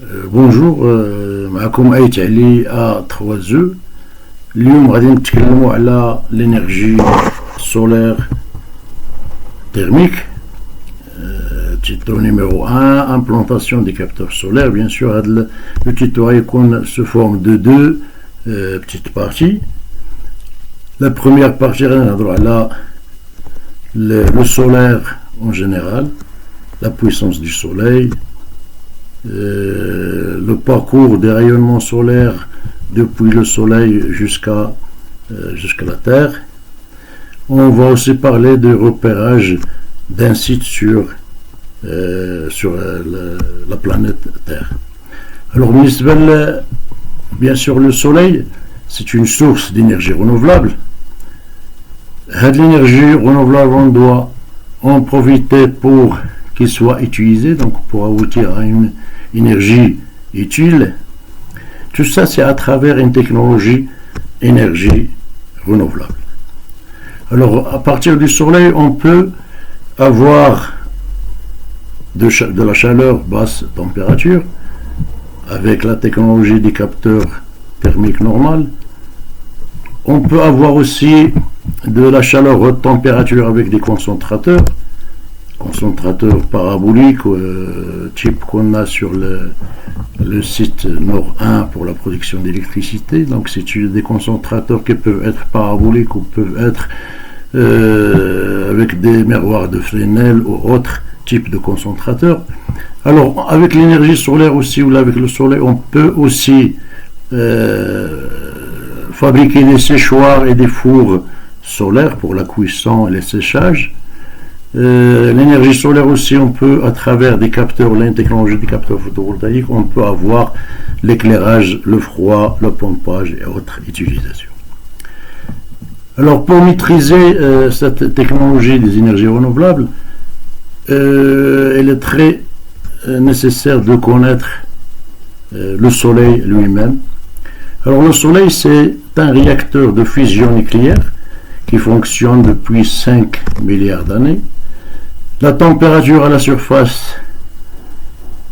بونجور. معكم أيت علي A3E. اليوم غادي نتكلموا على l'énergie solaire thermique. Tuto numéro 1, implantation des capteurs solaires. Bien sûr, le tuto se forme de deux petites parties. La première partie, le solaire en général, la puissance du soleil, le parcours des rayonnements solaires depuis le soleil jusqu'à la Terre. On va aussi parler de repérage d'un site sur la planète Terre. Alors, bien sûr, le soleil, c'est une source d'énergie renouvelable. L'énergie renouvelable, on doit en profiter pour qu'il soit utilisé, donc pour aboutir à une énergie utile. Tout ça, c'est à travers une technologie énergie renouvelable. Alors, à partir du soleil, on peut avoir de la chaleur basse température avec la technologie des capteurs thermiques normales. On peut avoir aussi de la chaleur haute température avec des concentrateurs paraboliques, type qu'on a sur le site Nord 1 pour la production d'électricité. Donc c'est des concentrateurs qui peuvent être paraboliques ou peuvent être avec des miroirs de Fresnel ou autres types de concentrateurs. Alors avec l'énergie solaire aussi, ou avec le soleil, on peut aussi fabriquer des séchoirs et des fours solaires pour la cuisson et le séchage. L'énergie solaire aussi, on peut, à travers des capteurs, la technologie des capteurs photovoltaïques, on peut avoir l'éclairage, le froid, le pompage et autres utilisations. Alors, pour maîtriser cette technologie des énergies renouvelables, il est très nécessaire de connaître le soleil lui-même. Alors, le soleil, c'est un réacteur de fusion nucléaire qui fonctionne depuis 5 milliards d'années. La température à la surface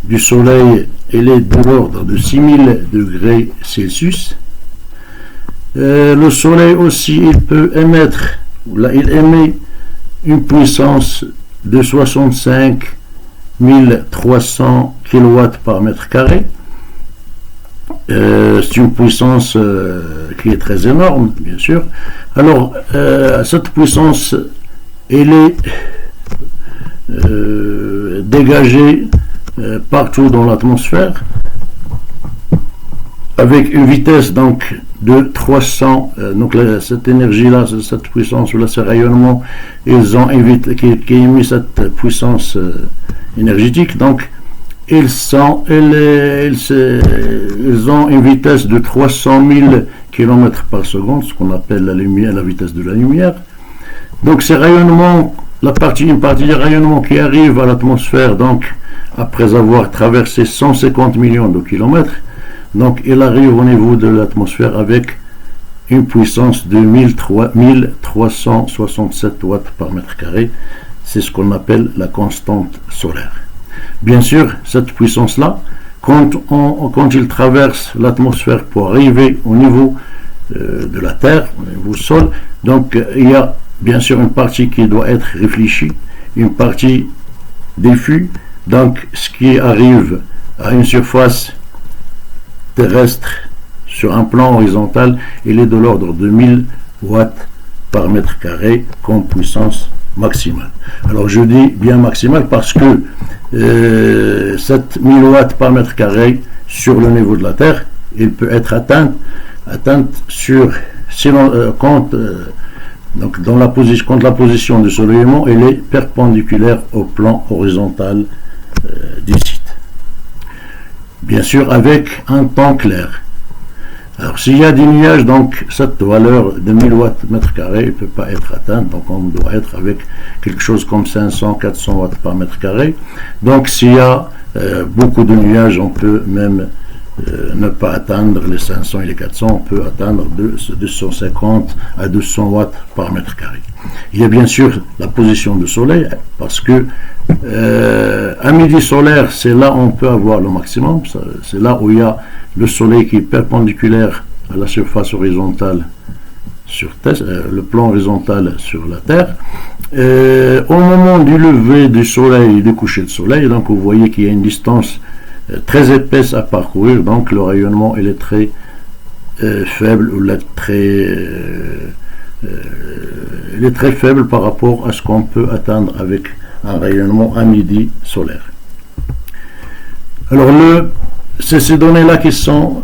du soleil, elle est de l'ordre de 6000 degrés Celsius. Le soleil aussi, il émet une puissance de 65 300 kW par mètre carré. C'est une puissance qui est très énorme, bien sûr. Alors, cette puissance, elle est dégagée partout dans l'atmosphère avec une vitesse donc de 300. Donc cette énergie-là, cette puissance-là, ce rayonnement, ils ont qui émet cette puissance énergétique. Donc ils ont une vitesse de 300 000 km par seconde, ce qu'on appelle la lumière, la vitesse de la lumière. Donc ces rayonnements, une partie des rayonnements qui arrivent à l'atmosphère, donc après avoir traversé 150 millions de kilomètres, donc il arrive au niveau de l'atmosphère avec une puissance de 1367 watts par mètre carré. C'est ce qu'on appelle la constante solaire. Bien sûr, cette puissance-là, quand il traverse l'atmosphère pour arriver au niveau de la Terre, au niveau du sol, donc il y a bien sûr une partie qui doit être réfléchie, une partie diffuse. Donc ce qui arrive à une surface terrestre sur un plan horizontal, il est de l'ordre de 1000 watts par mètre carré comme puissance maximale. Alors je dis bien maximale parce que 7000 watts par mètre carré sur le niveau de la Terre, il peut être atteinte donc quand la position du soleillement elle est perpendiculaire au plan horizontal du site. Bien sûr avec un temps clair. Alors s'il y a des nuages, donc cette valeur de 1000 watts mètre carré ne peut pas être atteinte, donc on doit être avec quelque chose comme 500-400 watts par mètre carré. Donc s'il y a beaucoup de nuages, on peut même ne pas atteindre les 500 et les 400, on peut atteindre de 250 à 200 watts par mètre carré. Il y a bien sûr la position du soleil, parce que à midi solaire, c'est là où on peut avoir le maximum, c'est là où il y a le soleil qui est perpendiculaire à la surface horizontale sur Terre, le plan horizontal sur la Terre. Au moment du lever du soleil et du coucher de soleil, donc vous voyez qu'il y a une distance très épaisse à parcourir, donc le rayonnement il est très faible, ou il est très faible par rapport à ce qu'on peut atteindre avec un rayonnement à midi solaire. Alors c'est ces données-là qui sont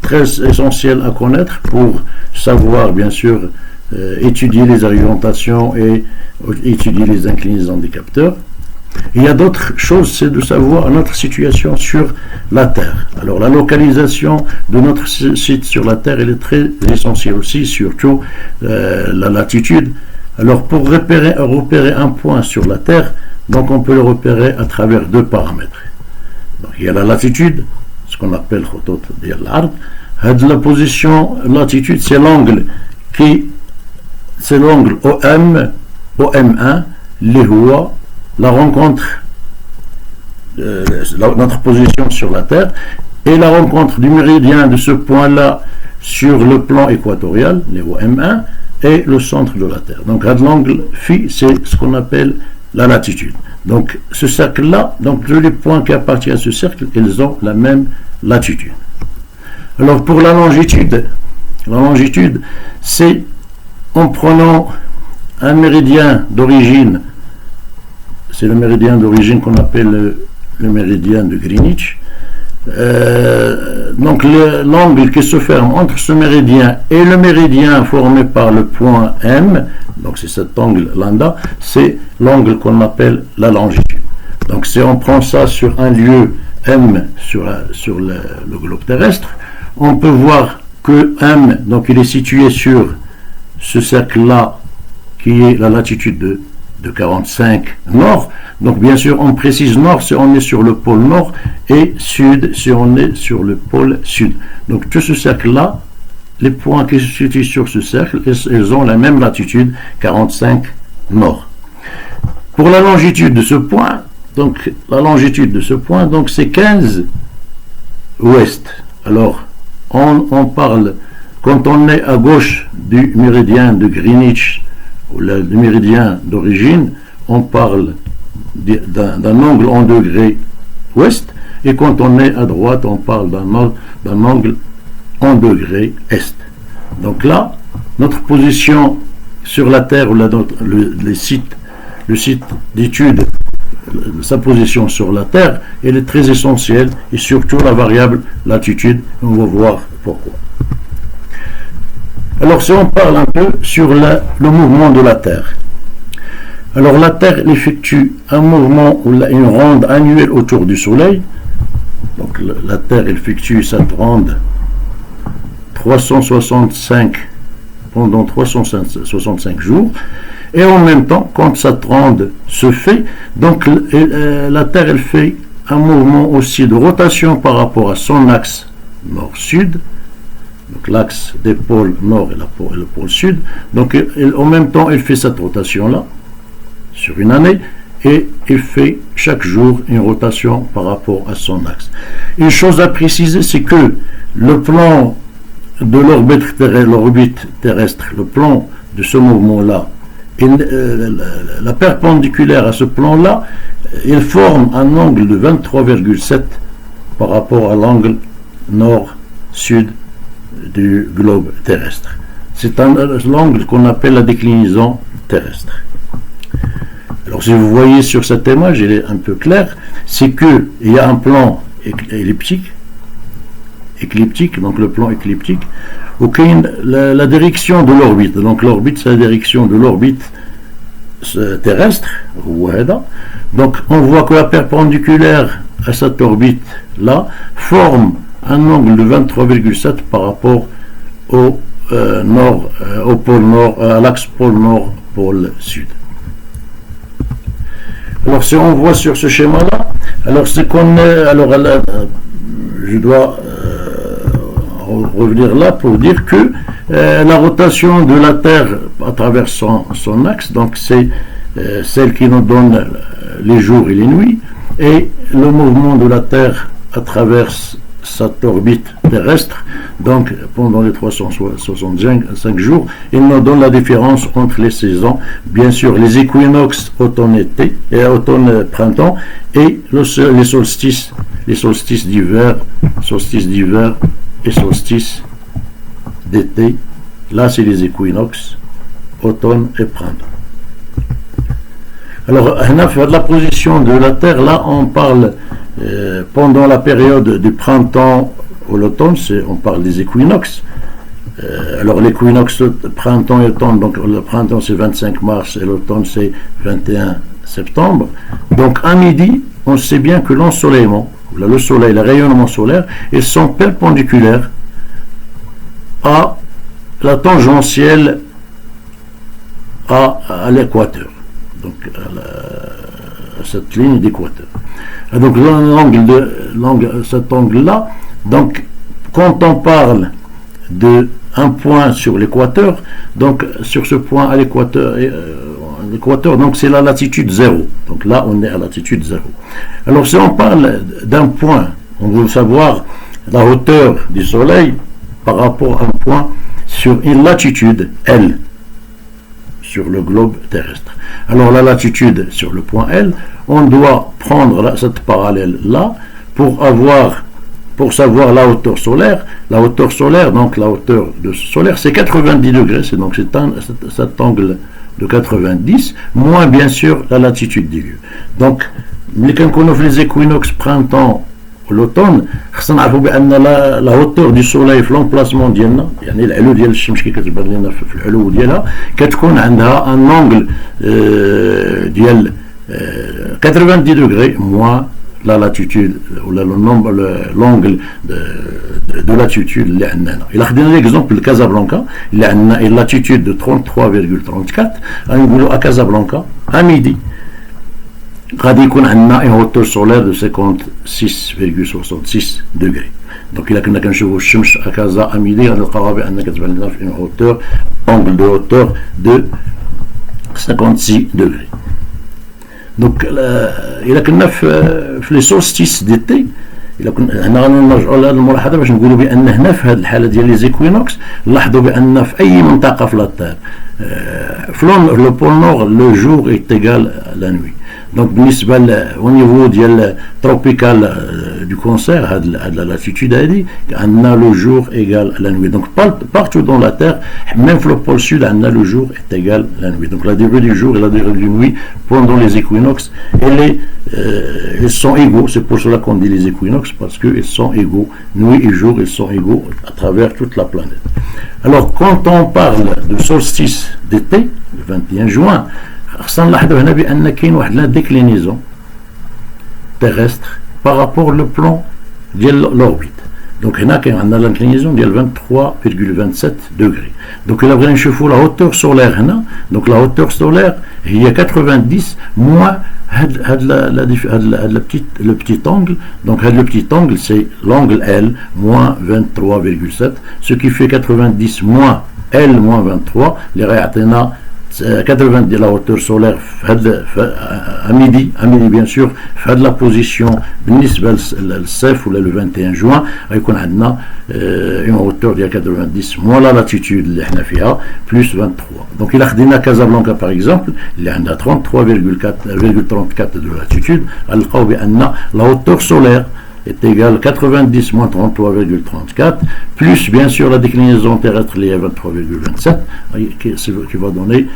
très essentielles à connaître pour savoir bien sûr étudier les orientations et étudier les inclinaisons des capteurs. Il y a d'autres choses, c'est de savoir notre situation sur la Terre. Alors la localisation de notre site sur la Terre, elle est très essentielle aussi, surtout la latitude. Alors pour repérer un point sur la Terre, donc on peut le repérer à travers deux paramètres. Donc il y a la latitude, ce qu'on appelle khotot diyal l'ard. La position latitude, c'est l'angle OM1 اللي هو la rencontre notre position sur la Terre et la rencontre du méridien de ce point-là sur le plan équatorial, les OM1, et le centre de la Terre. Donc l'angle phi, c'est ce qu'on appelle la latitude. Donc ce cercle-là, donc tous les points qui appartiennent à ce cercle, ils ont la même latitude. Alors pour la longitude, c'est en prenant un méridien d'origine, c'est le méridien d'origine qu'on appelle le méridien de Greenwich. Donc l'angle qui se ferme entre ce méridien et le méridien formé par le point M, donc c'est cet angle lambda, c'est l'angle qu'on appelle la longitude. Donc si on prend ça sur un lieu M sur le globe terrestre, on peut voir que M, donc il est situé sur ce cercle-là qui est la latitude de 45 nord. Donc bien sûr on précise nord si on est sur le pôle nord et sud si on est sur le pôle sud. Donc tout ce cercle là, les points qui se situent sur ce cercle, ils ont la même latitude, 45 nord. Pour la longitude de ce point, donc la longitude de ce point, donc c'est 15 ouest. Alors on parle, quand on est à gauche du méridien de Greenwich ou le méridien d'origine, on parle d'un angle en degrés ouest, et quand on est à droite, on parle d'un angle en degrés est. Donc là, notre position sur la Terre, ou le site d'étude, sa position sur la Terre, elle est très essentielle, et surtout la variable latitude, on va voir pourquoi. Alors si on parle un peu sur le mouvement de la Terre. Alors la Terre effectue un mouvement ou une ronde annuelle autour du Soleil. Donc la Terre effectue cette ronde 365 pendant 365 jours. Et en même temps, quand cette ronde se fait, donc la Terre elle fait un mouvement aussi de rotation par rapport à son axe nord-sud. Donc l'axe des pôles nord et le pôle sud. Donc en même temps, elle fait cette rotation-là sur une année, et il fait chaque jour une rotation par rapport à son axe. Une chose à préciser, c'est que le plan de l'orbite terrestre, le plan de ce mouvement-là, la perpendiculaire à ce plan-là, il forme un angle de 23,7 par rapport à l'angle nord-sud du globe terrestre. C'est l'angle qu'on appelle la déclinaison terrestre. Alors si vous voyez sur cette image, il est un peu clair, c'est qu'il y a un plan écliptique, donc le plan écliptique, auquel la direction de l'orbite, donc l'orbite c'est la direction de l'orbite terrestre, donc on voit que la perpendiculaire à cette orbite là forme un angle de 23,7 par rapport au nord, au pôle nord, à l'axe pôle nord, pôle sud. Alors si on voit sur ce schéma là, alors c'est qu'on est, alors je dois revenir là pour dire que la rotation de la Terre à travers son axe, donc c'est celle qui nous donne les jours et les nuits, et le mouvement de la Terre à travers cette orbite terrestre, donc pendant les 365 jours, il nous donne la différence entre les saisons, bien sûr les équinoxes automne-été, automne-printemps, et les solstices d'hiver et solstices d'été. Là, c'est les équinoxes, automne et printemps. Alors, de la position de la Terre, là, on parle pendant la période du printemps ou l'automne, on parle des équinoxes. Alors, l'équinoxe printemps et automne, donc le printemps c'est 25 mars et l'automne c'est 21 septembre. Donc, à midi, on sait bien que l'ensoleillement, le soleil, le rayonnement solaire, ils sont perpendiculaires à la tangentielle à l'équateur. Donc, à cette ligne d'équateur. Donc, cet angle-là, donc, quand on parle d'un point sur l'équateur, donc, sur ce point à l'équateur, donc, c'est la latitude 0. Donc, là, on est à latitude 0. Alors, si on parle d'un point, on veut savoir la hauteur du soleil par rapport à un point sur une latitude L, sur le globe terrestre. Alors la latitude sur le point L, on doit prendre cette parallèle-là pour savoir la hauteur solaire. La hauteur solaire, donc la hauteur solaire, c'est 90 degrés, c'est donc cet angle de 90, moins bien sûr la latitude du lieu. Donc, quand on fait les équinoxes printemps l'automne, la hauteur du soleil في l'emplacement ديالنا يعني العلو ديال الشمس كي كتبان لنا في العلو ديالها كتكون عندها ان انغل ديال 90 degrés moins la latitude ou l'angle de latitude اللي عندنا هنا. إلا خدينا ليكزومبل كازابلانكا اللي عندنا une latitude de 33,34 غنقولوا à Casablanca à midi غادي يكون عندنا ان هوتور سولير دو 56,66 degrés. دونك الا كنا كنشوفوا الشمس هكذا اميدي غنلقاوها بان كتبان لنا في ان هوتور انغل دو هوتور دو 56 degrés. دونك الا كنا في لي سولستيس ديتي، الا كنا هنا غنرجعوا لهذه الملاحظه باش نقولوا بان هنا في هذه الحاله ديال لي زيكوينوكس نلاحظوا بان في اي منطقه في لاطير في لو بول نور لو جور ايت ايغال لا نوي. Donc, au niveau tropical du cancer, la latitude a dit qu'on a le jour égal à la nuit. Donc, partout dans la Terre, même le pôle sud, on a le jour est égal à la nuit. Donc, la durée du jour et la durée de nuit pendant les équinoxes, ils sont égaux. C'est pour cela qu'on dit les équinoxes, parce qu'ils sont égaux. Nuit et jour, ils sont égaux à travers toute la planète. Alors, quand on parle de solstice d'été, le 21 juin, خصنا نلاحظوا هنا بان كاين واحد لا ديكلينيزون تيرستر بارابور لو بلان ديال لوربيت. دونك هنا كاين عندنا لانكلينيزون ديال 23,27 degrés. دونك الا بغينا نشوفوا لا هوتور سولير هنا، دونك لا هوتور سولير هي 90 موان هاد لو بتيت انغل. دونك هاد لو بتيت انغل سي لانغل ال موان 23,7، ce qui fait 90 موان ال موان 23 اللي غيعطينا 90 de la hauteur solaire à midi bien sûr في هذه la position بالنسبة للصيف ولا le 21 juin غيكون عندنا une hauteur ديال 90 moins la latitude اللي احنا فيها plus 23. donc إلا خدينا كازابلانكا par exemple اللي عندها 33,34 de latitude غنلقاو بأن la hauteur solaire est égal 90 moins 33,34 plus bien sûr la déclinaison terrestre liée à 23,27 qui va donner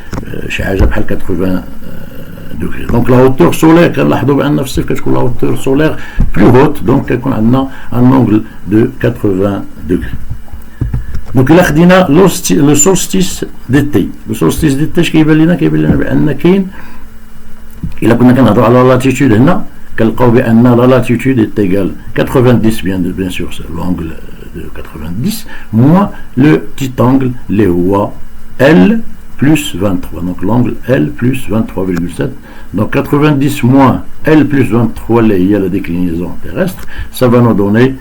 chez Ajab 80 degrés. Donc la hauteur solaire كنلاحظوا بأن في الصيف كتكون la hauteur solaire plus haute, donc كيكون عندنا un angle de 80 degrés. Donc إلا خدينا le solstice d'été. le solstice d'été اش كيبان لنا بأن كاين إلا كنا كنهضروا على لاتيتود هنا كنلقاو بأن la latitude est égale 90 bien sûr c'est l'angle de 90 moins le petit angle اللي هو L plus 23. Donc l'angle L plus 23,7. Donc 90 moins L plus 23 اللي هي la déclinaison terrestre, ça va nous donner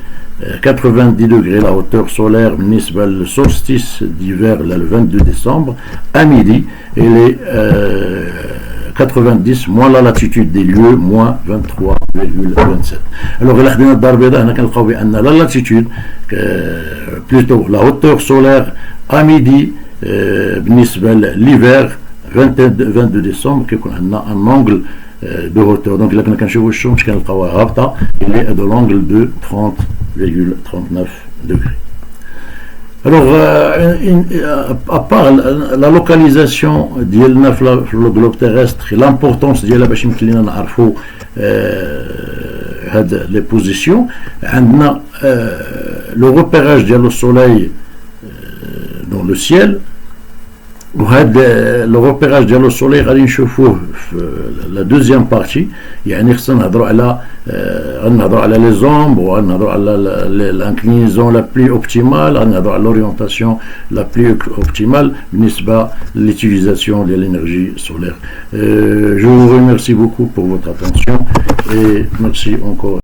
90 degrés la hauteur solaire, le solstice d'hiver le 22 décembre, à midi, et les 90 moins la latitude des lieux, moins 23,27. Alors, la latitude, plutôt la hauteur solaire, à midi, l'hiver, 22 décembre, on a un angle de hauteur. Donc, là, quand je vois il est de l'angle de 30,39 degrés. Alors, à part la localisation sur le globe terrestre, l'importance de la bachim qui les positions, le repérage du soleil dans le ciel. Le repérage du soleil, la deuxième partie, il y a les ombres, l'inclinaison la plus optimale, l'orientation la plus optimale, l'utilisation de l'énergie solaire. Je vous remercie beaucoup pour votre attention et merci encore.